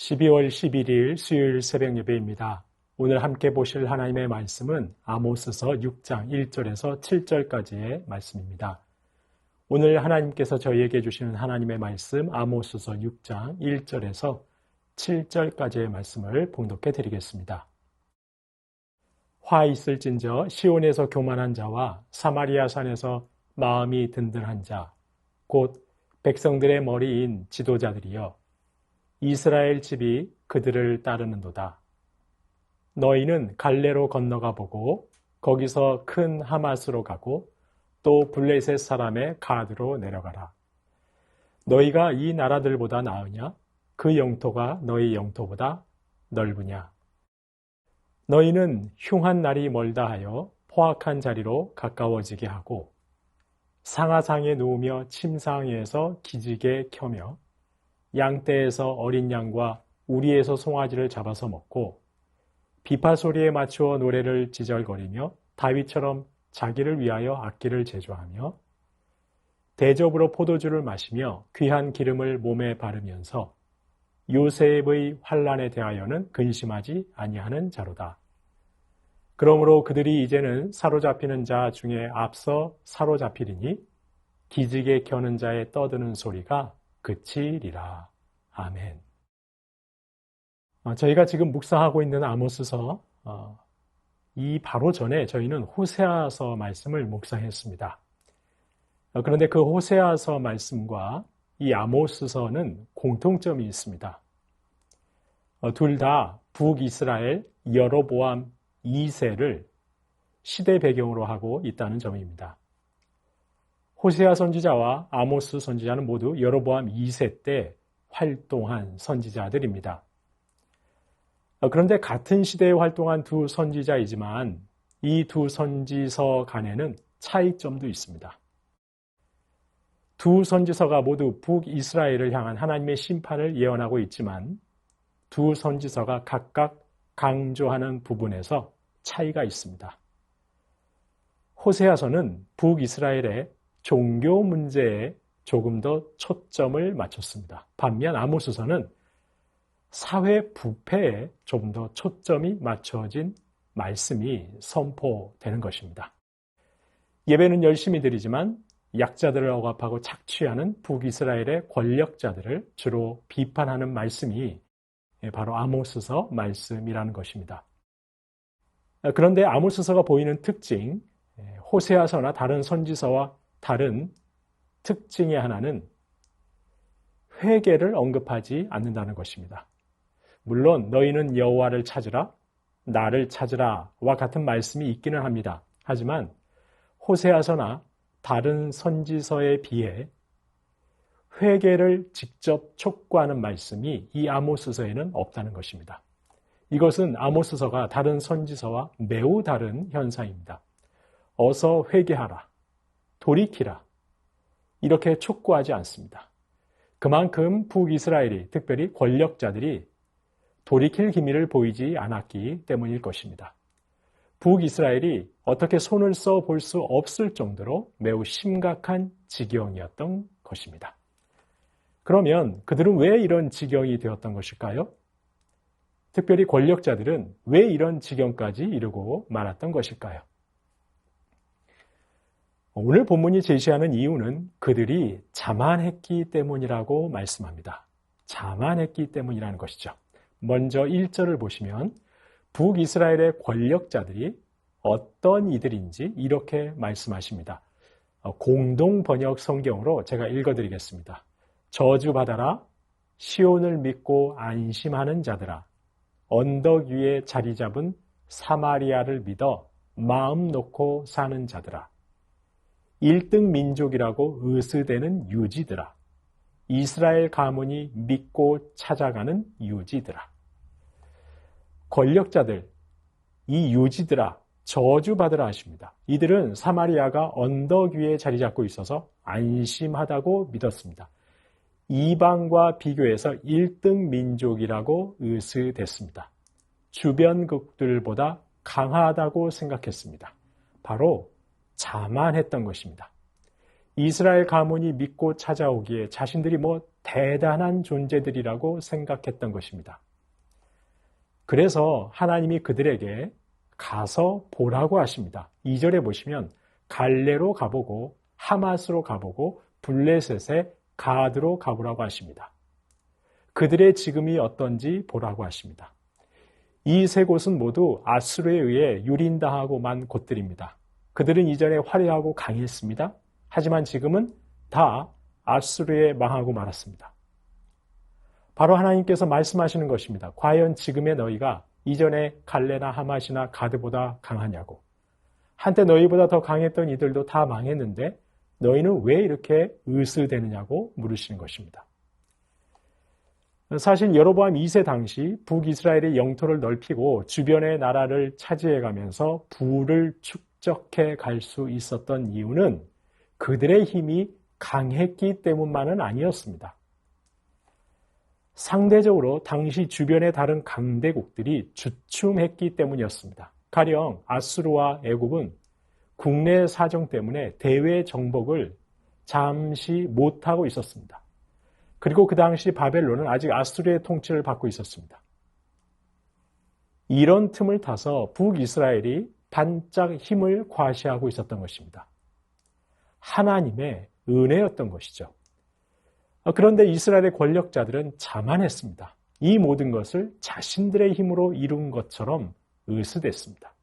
12월 11일 수요일 새벽 예배입니다. 오늘 함께 보실 하나님의 말씀은 아모스서 6장 1절에서 7절까지의 말씀입니다. 오늘 하나님께서 저희에게 주시는 하나님의 말씀 아모스서 6장 1절에서 7절까지의 말씀을 봉독해 드리겠습니다. 화 있을진저 시온에서 교만한 자와 사마리아 산에서 마음이 든든한 자, 곧 백성들의 머리인 지도자들이여 이스라엘 집이 그들을 따르는도다. 너희는 갈레로 건너가 보고 거기서 큰 하맛으로 가고 또 블레셋 사람의 가드로 내려가라. 너희가 이 나라들보다 나으냐? 그 영토가 너희 영토보다 넓으냐? 너희는 흉한 날이 멀다 하여 포악한 자리로 가까워지게 하고 상하상에 누우며 침상에서 기지개 켜며 양떼에서 어린 양과 우리에서 송아지를 잡아서 먹고 비파 소리에 맞추어 노래를 지절거리며 다윗처럼 자기를 위하여 악기를 제조하며 대접으로 포도주를 마시며 귀한 기름을 몸에 바르면서 요셉의 환난에 대하여는 근심하지 아니하는 자로다. 그러므로 그들이 이제는 사로잡히는 자 중에 앞서 사로잡히리니 기지개 켜는 자의 떠드는 소리가 그치리라. 아멘. 저희가 지금 묵상하고 있는 아모스서 이 바로 전에 저희는 호세아서 말씀을 묵상했습니다. 그런데 그 호세아서 말씀과 이 아모스서는 공통점이 있습니다. 둘 다 북이스라엘 여로보암 2세를 시대 배경으로 하고 있다는 점입니다. 호세아 선지자와 아모스 선지자는 모두 여로보암 2세 때 활동한 선지자들입니다. 그런데 같은 시대에 활동한 두 선지자이지만 이 두 선지서 간에는 차이점도 있습니다. 두 선지서가 모두 북이스라엘을 향한 하나님의 심판을 예언하고 있지만 두 선지서가 각각 강조하는 부분에서 차이가 있습니다. 호세아서는 북이스라엘의 종교 문제에 조금 더 초점을 맞췄습니다. 반면 아모스서는 사회 부패에 좀 더 초점이 맞춰진 말씀이 선포되는 것입니다. 예배는 열심히 드리지만 약자들을 억압하고 착취하는 북이스라엘의 권력자들을 주로 비판하는 말씀이 바로 아모스서 말씀이라는 것입니다. 그런데 아모스서가 보이는 특징, 호세아서나 다른 선지서와 다른 특징의 하나는 회개를 언급하지 않는다는 것입니다. 물론 너희는 여호와를 찾으라, 나를 찾으라와 같은 말씀이 있기는 합니다. 하지만 호세아서나 다른 선지서에 비해 회개를 직접 촉구하는 말씀이 이 아모스서에는 없다는 것입니다. 이것은 아모스서가 다른 선지서와 매우 다른 현상입니다. 어서 회개하라, 돌이키라 이렇게 촉구하지 않습니다. 그만큼 북이스라엘이 특별히 권력자들이 돌이킬 기미를 보이지 않았기 때문일 것입니다. 북이스라엘이 어떻게 손을 써 볼 수 없을 정도로 매우 심각한 지경이었던 것입니다. 그러면 그들은 왜 이런 지경이 되었던 것일까요? 특별히 권력자들은 왜 이런 지경까지 이르고 말았던 것일까요? 오늘 본문이 제시하는 이유는 그들이 자만했기 때문이라고 말씀합니다. 자만했기 때문이라는 것이죠. 먼저 1절을 보시면 북이스라엘의 권력자들이 어떤 이들인지 이렇게 말씀하십니다. 공동 번역 성경으로 제가 읽어드리겠습니다. 저주받아라, 시온을 믿고 안심하는 자들아, 언덕 위에 자리 잡은 사마리아를 믿어 마음 놓고 사는 자들아, 1등 민족이라고 의스대는 유지들아, 이스라엘 가문이 믿고 찾아가는 유지들아. 권력자들, 이 유지들아, 저주받으라 하십니다. 이들은 사마리아가 언덕 위에 자리 잡고 있어서 안심하다고 믿었습니다. 이방과 비교해서 1등 민족이라고 의스댔습니다. 주변국들보다 강하다고 생각했습니다. 바로 자만했던 것입니다. 이스라엘 가문이 믿고 찾아오기에 자신들이 대단한 존재들이라고 생각했던 것입니다. 그래서 하나님이 그들에게 가서 보라고 하십니다. 2절에 보시면 갈레로 가보고 하맛으로 가보고 블레셋의 가드로 가보라고 하십니다. 그들의 지금이 어떤지 보라고 하십니다. 이 세 곳은 모두 아수르에 의해 유린당하고 만 곳들입니다. 그들은 이전에 화려하고 강했습니다. 하지만 지금은 다 아수르에 망하고 말았습니다. 바로 하나님께서 말씀하시는 것입니다. 과연 지금의 너희가 이전에 갈레나 하맛이나 가드보다 강하냐고. 한때 너희보다 더 강했던 이들도 다 망했는데 너희는 왜 이렇게 으스대느냐고 물으시는 것입니다. 사실 여로보암 2세 당시 북이스라엘의 영토를 넓히고 주변의 나라를 차지해가면서 부를 축적해 갈 수 있었던 이유는 그들의 힘이 강했기 때문만은 아니었습니다. 상대적으로 당시 주변의 다른 강대국들이 주춤했기 때문이었습니다. 가령 아수르와 애굽은 국내 사정 때문에 대외 정복을 잠시 못하고 있었습니다. 그리고 그 당시 바벨론은 아직 아수르의 통치를 받고 있었습니다. 이런 틈을 타서 북이스라엘이 반짝 힘을 과시하고 있었던 것입니다. 하나님의 은혜였던 것이죠. 그런데 이스라엘의 권력자들은 자만했습니다. 이 모든 것을 자신들의 힘으로 이룬 것처럼 으스댔습니다.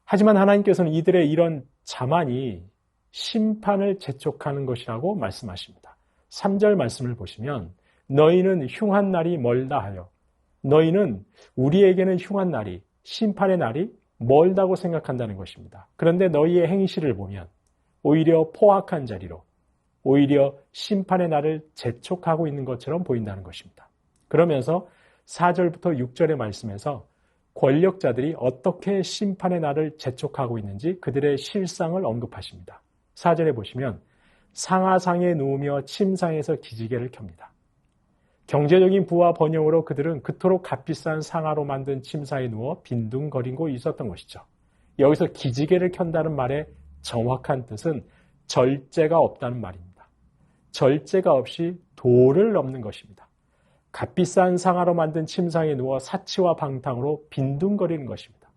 하지만 하나님께서는 이들의 이런 자만이 심판을 재촉하는 것이라고 말씀하십니다. 3절 말씀을 보시면 너희는 흉한 날이 멀다 하여 너희는 우리에게는 흉한 날이 심판의 날이 멀다고 생각한다는 것입니다. 그런데 너희의 행실을 보면 오히려 포악한 자리로 오히려 심판의 날을 재촉하고 있는 것처럼 보인다는 것입니다. 그러면서 4절부터 6절의 말씀에서 권력자들이 어떻게 심판의 날을 재촉하고 있는지 그들의 실상을 언급하십니다. 4절에 보시면 상하상에 누우며 침상에서 기지개를 켭니다. 경제적인 부와 번영으로 그들은 그토록 값비싼 상하로 만든 침사에 누워 빈둥거리고 있었던 것이죠. 여기서 기지개를 켠다는 말의 정확한 뜻은 절제가 없다는 말입니다. 절제가 없이 도를 넘는 것입니다. 값비싼 상하로 만든 침상에 누워 사치와 방탕으로 빈둥거리는 것입니다.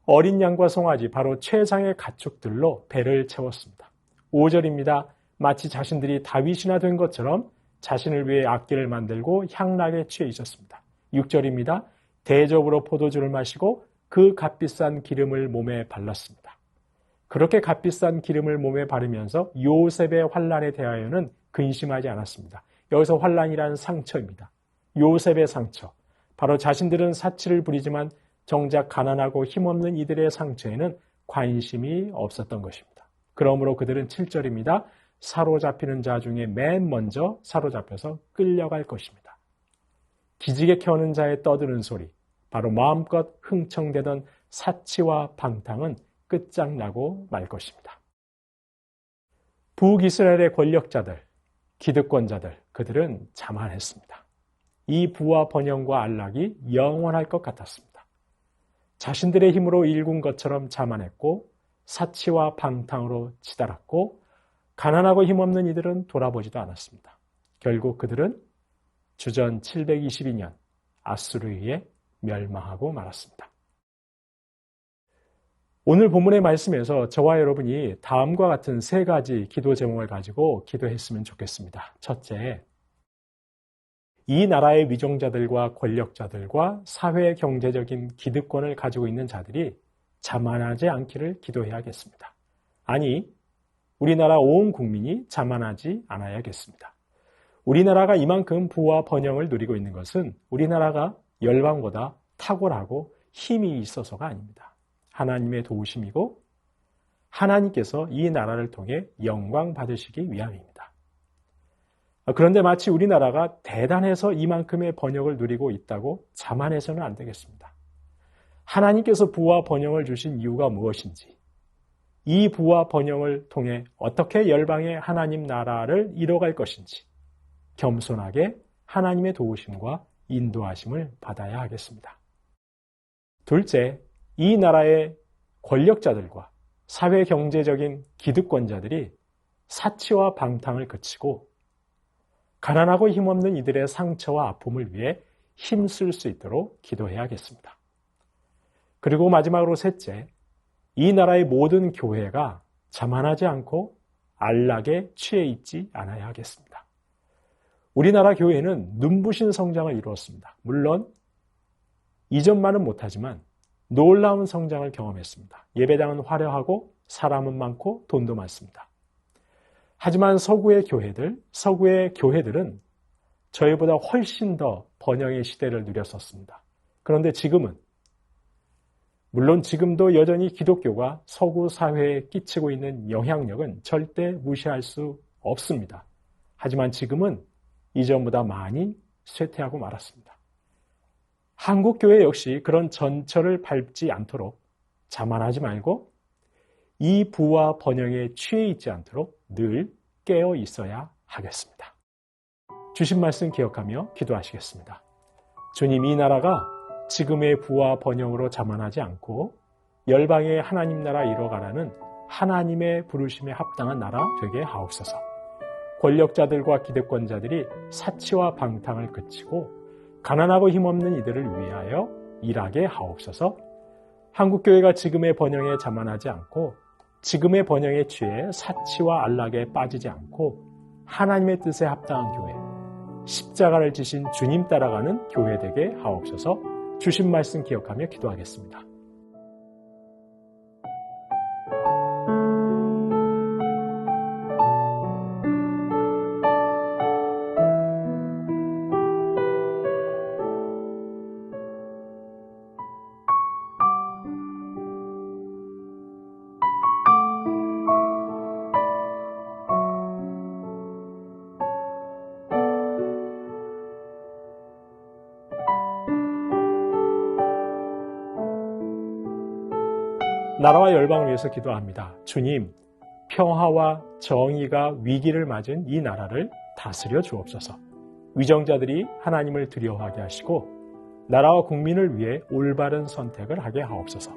어린 양과 송아지 바로 최상의 가축들로 배를 채웠습니다. 5절입니다. 마치 자신들이 다윗이나 된 것처럼 자신을 위해 악기를 만들고 향락에 취해 있었습니다. 6절입니다. 대접으로 포도주를 마시고 그 값비싼 기름을 몸에 발랐습니다. 그렇게 값비싼 기름을 몸에 바르면서 요셉의 환난에 대하여는 근심하지 않았습니다. 여기서 환난이란 상처입니다. 요셉의 상처. 바로 자신들은 사치를 부리지만 정작 가난하고 힘없는 이들의 상처에는 관심이 없었던 것입니다. 그러므로 그들은 7절입니다. 사로잡히는 자 중에 맨 먼저 사로잡혀서 끌려갈 것입니다. 기지개 켜는 자의 떠드는 소리, 바로 마음껏 흥청대던 사치와 방탕은 끝장나고 말 것입니다. 북이스라엘의 권력자들, 기득권자들, 그들은 자만했습니다. 이 부와 번영과 안락이 영원할 것 같았습니다. 자신들의 힘으로 일군 것처럼 자만했고 사치와 방탕으로 치달았고 가난하고 힘없는 이들은 돌아보지도 않았습니다. 결국 그들은 주전 722년 아수르에 의해 멸망하고 말았습니다. 오늘 본문의 말씀에서 저와 여러분이 다음과 같은 세 가지 기도 제목을 가지고 기도했으면 좋겠습니다. 첫째, 이 나라의 위종자들과 권력자들과 사회 경제적인 기득권을 가지고 있는 자들이 자만하지 않기를 기도해야겠습니다. 아니, 우리나라 온 국민이 자만하지 않아야겠습니다. 우리나라가 이만큼 부와 번영을 누리고 있는 것은 우리나라가 열방보다 탁월하고 힘이 있어서가 아닙니다. 하나님의 도우심이고 하나님께서 이 나라를 통해 영광 받으시기 위함입니다. 그런데 마치 우리나라가 대단해서 이만큼의 번영을 누리고 있다고 자만해서는 안 되겠습니다. 하나님께서 부와 번영을 주신 이유가 무엇인지, 이 부와 번영을 통해 어떻게 열방의 하나님 나라를 이뤄갈 것인지 겸손하게 하나님의 도우심과 인도하심을 받아야 하겠습니다. 둘째, 이 나라의 권력자들과 사회 경제적인 기득권자들이 사치와 방탕을 그치고 가난하고 힘없는 이들의 상처와 아픔을 위해 힘쓸 수 있도록 기도해야겠습니다. 그리고 마지막으로 셋째, 이 나라의 모든 교회가 자만하지 않고 안락에 취해 있지 않아야 하겠습니다. 우리나라 교회는 눈부신 성장을 이루었습니다. 물론 이전만은 못하지만 놀라운 성장을 경험했습니다. 예배당은 화려하고 사람은 많고 돈도 많습니다. 하지만 서구의 교회들은 저희보다 훨씬 더 번영의 시대를 누렸었습니다. 그런데 지금은, 물론 지금도 여전히 기독교가 서구 사회에 끼치고 있는 영향력은 절대 무시할 수 없습니다. 하지만 지금은 이전보다 많이 쇠퇴하고 말았습니다. 한국교회 역시 그런 전철을 밟지 않도록 자만하지 말고 이 부와 번영에 취해 있지 않도록 늘 깨어 있어야 하겠습니다. 주신 말씀 기억하며 기도하시겠습니다. 주님, 이 나라가 지금의 부와 번영으로 자만하지 않고 열방의 하나님 나라 이뤄가라는 하나님의 부르심에 합당한 나라 되게 하옵소서. 권력자들과 기득권자들이 사치와 방탕을 그치고 가난하고 힘없는 이들을 위하여 일하게 하옵소서. 한국교회가 지금의 번영에 자만하지 않고 지금의 번영에 취해 사치와 안락에 빠지지 않고 하나님의 뜻에 합당한 교회, 십자가를 지신 주님 따라가는 교회 되게 하옵소서. 주신 말씀 기억하며 기도하겠습니다. 나라와 열방을 위해서 기도합니다. 주님, 평화와 정의가 위기를 맞은 이 나라를 다스려 주옵소서. 위정자들이 하나님을 두려워하게 하시고 나라와 국민을 위해 올바른 선택을 하게 하옵소서.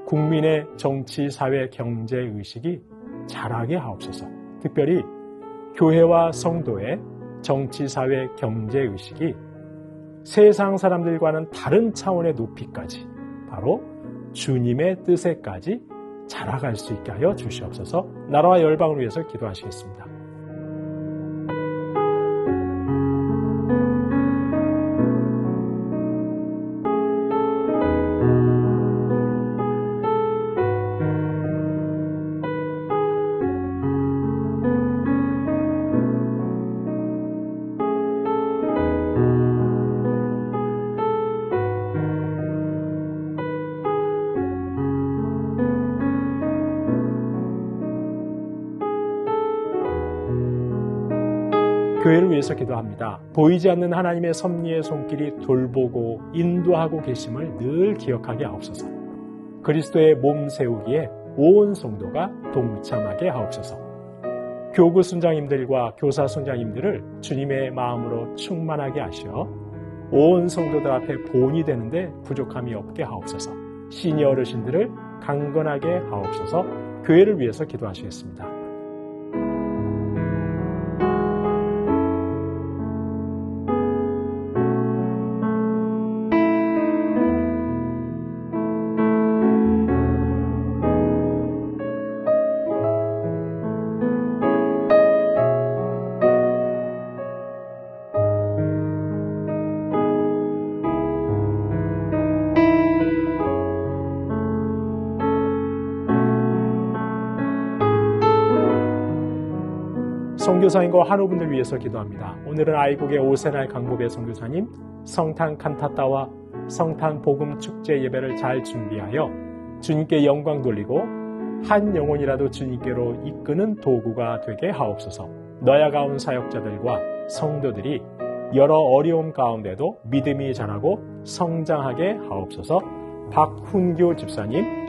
국민의 정치, 사회, 경제 의식이 자라게 하옵소서. 특별히 교회와 성도의 정치, 사회, 경제 의식이 세상 사람들과는 다른 차원의 높이까지, 바로 주님의 뜻에까지 자라갈 수 있게 하여 주시옵소서. 나라와 열방을 위해서 기도하시겠습니다. 교회를 위해서 기도합니다. 보이지 않는 하나님의 섭리의 손길이 돌보고 인도하고 계심을 늘 기억하게 하옵소서. 그리스도의 몸 세우기에 온 성도가 동참하게 하옵소서. 교구 순장님들과 교사 순장님들을 주님의 마음으로 충만하게 하시어 온 성도들 앞에 본이 되는데 부족함이 없게 하옵소서. 시니어 어르신들을 강건하게 하옵소서. 교회를 위해서 기도하시겠습니다. 선교사님과 한우분들 위해서 기도합니다. 오늘은 아이국의 오세날 강보배 선교사님 성탄 칸타타와 성탄 복음 축제 예배를 잘 준비하여 주님께 영광 돌리고 한 영혼이라도 주님께로 이끄는 도구가 되게 하옵소서. 너야가운 사역자들과 성도들이 여러 어려움 가운데도 믿음이 자라고 성장하게 하옵소서. 박훈교 집사님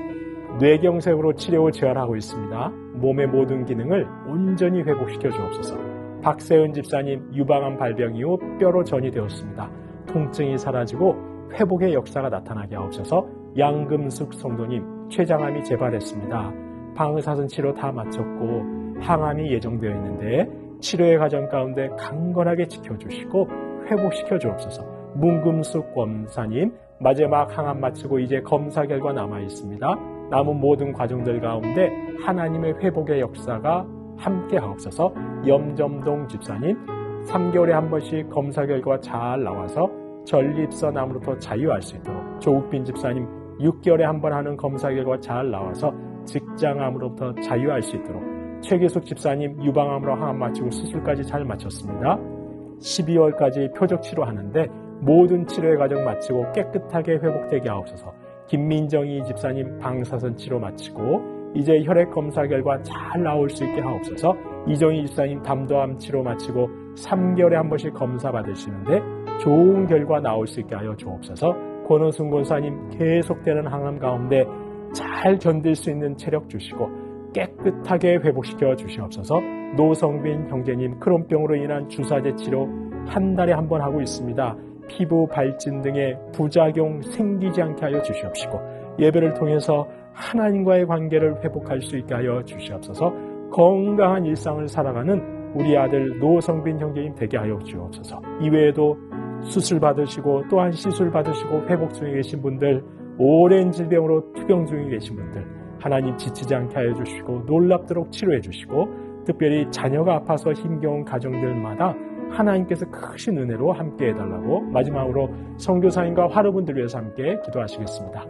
뇌경색으로 치료 후 재활하고 있습니다. 몸의 모든 기능을 온전히 회복시켜 주옵소서. 박세은 집사님 유방암 발병 이후 뼈로 전이 되었습니다. 통증이 사라지고 회복의 역사가 나타나게 하옵소서. 양금숙 성도님 췌장암이 재발했습니다. 방사선 치료 다 마쳤고 항암이 예정되어 있는데 치료의 과정 가운데 강건하게 지켜주시고 회복시켜 주옵소서. 문금숙 검사님, 마지막 항암 마치고 이제 검사 결과 남아 있습니다. 남은 모든 과정들 가운데 하나님의 회복의 역사가 함께 하옵소서. 염점동 집사님, 3개월에 한 번씩 검사 결과 잘 나와서 전립선 암으로부터 자유할 수 있도록, 조국빈 집사님 6개월에 한 번 하는 검사 결과 잘 나와서 직장암으로부터 자유할 수 있도록, 최계숙 집사님 유방암으로 항암 마치고 수술까지 잘 마쳤습니다. 12월까지 표적 치료하는데 모든 치료의 과정 마치고 깨끗하게 회복되게 하옵소서. 김민정희 집사님 방사선 치료 마치고 이제 혈액 검사 결과 잘 나올 수 있게 하옵소서. 이정희 집사님 담도암 치료 마치고 3개월에 한 번씩 검사 받으시는데 좋은 결과 나올 수 있게 하여 주옵소서. 권호순 권사님 계속되는 항암 가운데 잘 견딜 수 있는 체력 주시고 깨끗하게 회복시켜 주시옵소서. 노성빈 형제님 크론병으로 인한 주사제 치료 한 달에 한 번 하고 있습니다. 피부 발진 등의 부작용 생기지 않게 하여 주시옵시고 예배를 통해서 하나님과의 관계를 회복할 수 있게 하여 주시옵소서. 건강한 일상을 살아가는 우리 아들 노성빈 형제님 되게 하여 주옵소서. 이외에도 수술 받으시고 또한 시술 받으시고 회복 중에 계신 분들, 오랜 질병으로 투병 중에 계신 분들 하나님 지치지 않게 하여 주시고 놀랍도록 치료해 주시고, 특별히 자녀가 아파서 힘겨운 가정들마다 하나님께서 크신 은혜로 함께 해달라고 마지막으로 선교사님과 화르분들 위해서 함께 기도하시겠습니다.